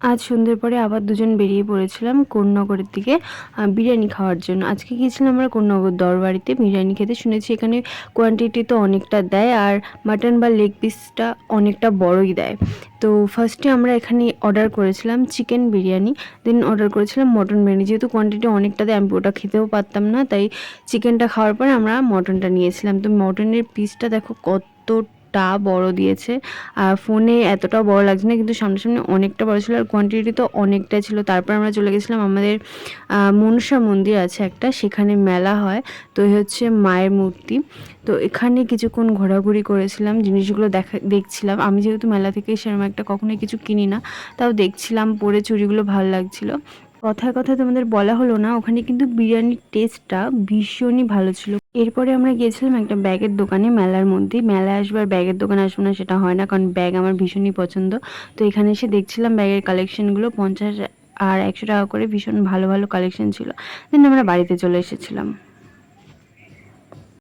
আজ সন্ধ্যের পরে আবার দুজন বেরিয়ে পড়েছিলাম কোন্নগরের দিকে বিরিয়ানি খাওয়ার জন্য। আজকে গিয়েছিলাম আমরা কোন্নগর দরবাড়িতে বিরিয়ানি খেতে। শুনেছি এখানে কোয়ান্টিটি তো অনেকটা দেয়, আর মাটন বা লেগ পিসটা অনেকটা বড়ই দেয়। তো ফার্স্টে আমরা এখানে অর্ডার করেছিলাম চিকেন বিরিয়ানি, দেন অর্ডার করেছিলাম মটন বিরিয়ানি। যেহেতু কোয়ান্টিটি অনেকটা দেয় আমি ওটা খেতেও পারতাম না, তাই চিকেনটা খাওয়ার পরে আমরা মটনটা নিয়েছিলাম। তো মটনের পিসটা দেখো কতটা বড় দিয়েছে, আর ফোনে এতটা বড় লাগছে না, কিন্তু সামনাসামনি অনেকটা বড় ছিল, আর কোয়ান্টিটি তো অনেকটা ছিল। তারপর আমরা চলে গেছিলাম আমাদের মনসা মন্দির আছে একটা, সেখানে মেলা হয়। তো এই হচ্ছে মায়ের মূর্তি। তো এখানে কিছুক্ষণ ঘোরাঘুরি করেছিলাম, জিনিসগুলো দেখছিলাম। আমি যেহেতু মেলা থেকে সেরকম একটা কখনোই কিছু কিনি না, তাও দেখছিলাম, পরে চুড়িগুলো ভালো লাগছিল। কথায় কথায় তোমাদের বলা হলো না, ওখানে কিন্তু বিরিয়ানির টেস্টটা ভীষণই ভালো ছিল। এরপরে আমরা গিয়েছিলাম একটা ব্যাগের দোকানে মেলার মধ্যে। মেলায় আসবার ব্যাগের দোকানে আসবো না সেটা হয় না, কারণ ব্যাগ আমার ভীষণই পছন্দ। তো এখানে এসে দেখছিলাম ব্যাগের কালেকশনগুলো, 50 আর 100 টাকা করে ভীষণ ভালো ভালো কালেকশন ছিল। দেন আমরা বাড়িতে চলে এসেছিলাম।